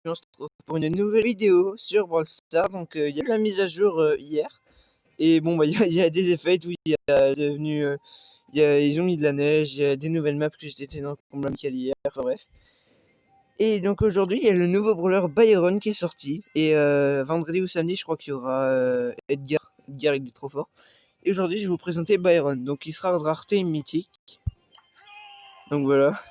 on se retrouve pour une nouvelle vidéo sur Brawl Stars. Donc il y a eu la mise à jour hier. Et bon bah il y a des effets, tout, il y a devenu ils ont mis de la neige, il y a des nouvelles maps que j'étais dans le combat amical hier, enfin bref. Et donc aujourd'hui il y a le nouveau brawler Byron qui est sorti. Et vendredi ou samedi je crois qu'il y aura Edgar. Edgar il est trop fort. Et aujourd'hui je vais vous présenter Byron. Donc il sera rareté mythique. Donc voilà.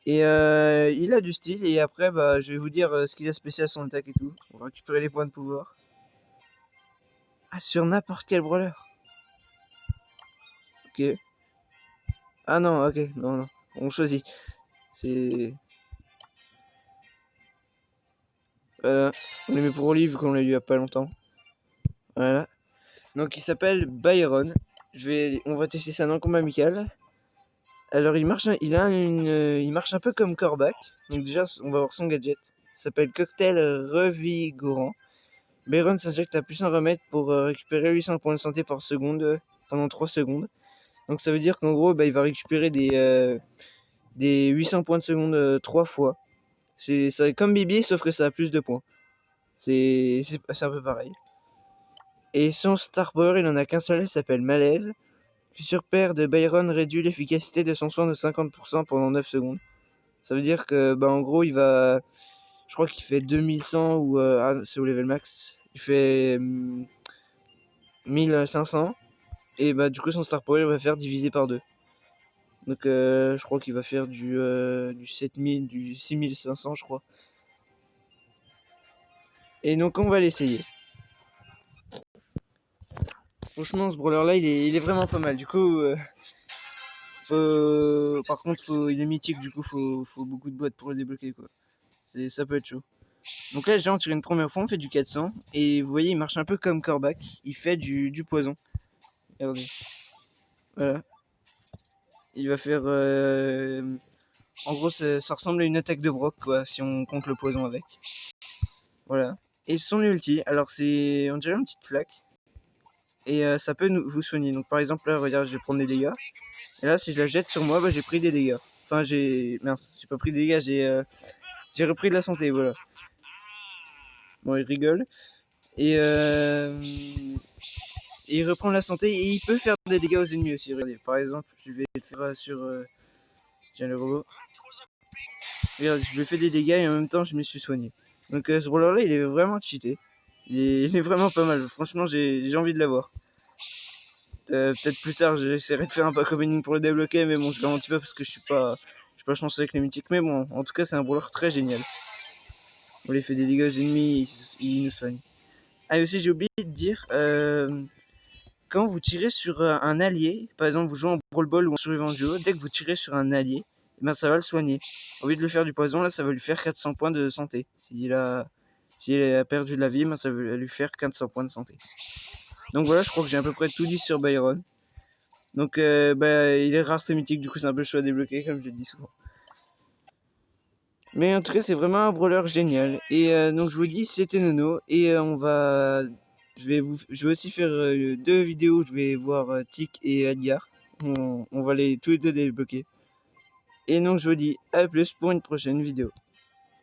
Et il a du style, et après bah je vais vous dire ce qu'il a spécial son attaque et tout. On va récupérer les points de pouvoir. Ah, sur n'importe quel brawler. Ok. Ah non, ok, non. On choisit. C'est... Voilà. On les met pour Olive qu'on l'a eu il y a pas longtemps. Voilà. Donc il s'appelle Byron. On va tester ça dans le combat amical. Alors il marche, il marche un peu comme Corbac. Donc déjà on va voir son gadget. Ça s'appelle Cocktail Revigorant. Byron s'injecte à plus 100 remèdes pour récupérer 800 points de santé par seconde pendant 3 secondes. Donc ça veut dire qu'en gros il va récupérer des 800 points de seconde 3 fois. C'est comme Bibi sauf que ça a plus de points. C'est un peu pareil. Et son Star Power il en a qu'un seul, il s'appelle Malaise. Sur paire de Byron réduit l'efficacité de son soin de 50% pendant 9 secondes. Ça veut dire que bah en gros il va... Je crois qu'il fait 2100 ou... c'est au level max. Il fait 1500. Et bah du coup son Star Power va faire diviser par 2. Donc je crois qu'il va faire du 7000, du 6500 je crois. Et donc on va l'essayer. Franchement ce brawler là il est vraiment pas mal. Du coup par contre il est mythique, du coup faut beaucoup de boîtes pour le débloquer quoi. Ça peut être chaud. Donc là déjà on tire une première fois, on fait du 400. Et vous voyez il marche un peu comme Corbac. Il fait du poison. Regardez. Voilà. Il va faire... en gros ça ressemble à une attaque de Brock quoi, si on compte le poison avec. Voilà. Et son ulti, alors c'est... on dirait une petite flaque. Et ça peut vous soigner. Donc par exemple là regarde, je vais prendre des dégâts. Et là si je la jette sur moi, bah, j'ai pris des dégâts. Enfin j'ai... mince, j'ai pas pris des dégâts, j'ai repris de la santé, voilà. Bon il rigole. Et il reprend la santé et il peut faire des dégâts aux ennemis aussi. Regardez, par exemple, je vais le faire sur... tiens le robot. Regarde, je lui ai fait des dégâts et en même temps je me suis soigné. Donc ce brawler là il est vraiment cheaté. Il est vraiment pas mal. Franchement j'ai envie de l'avoir. Peut-être plus tard j'essaierai de faire un pack opening pour le débloquer, mais bon je garantis pas parce que je suis pas chanceux avec les mythiques. Mais bon en tout cas c'est un brawler très génial. On lui fait des dégâts aux ennemis, il nous soigne. Ah et aussi j'ai oublié de dire, quand vous tirez sur un allié, par exemple vous jouez en Brawl Ball ou en survivant duo, dès que vous tirez sur un allié, eh ben, ça va le soigner. Au lieu de lui faire du poison, là ça va lui faire 400 points de santé. S'il a perdu de la vie, ben, ça va lui faire 400 points de santé. Donc voilà, je crois que j'ai à peu près tout dit sur Byron. Donc bah, il est rare, c'est mythique, du coup c'est un peu chaud à débloquer comme je le dis souvent. Mais en tout cas c'est vraiment un brawler génial. Et donc je vous dis c'était Nono. Et je vais aussi faire 2 vidéos, je vais voir Tic et Edgar. On va tous les deux débloquer. Et donc je vous dis à plus pour une prochaine vidéo.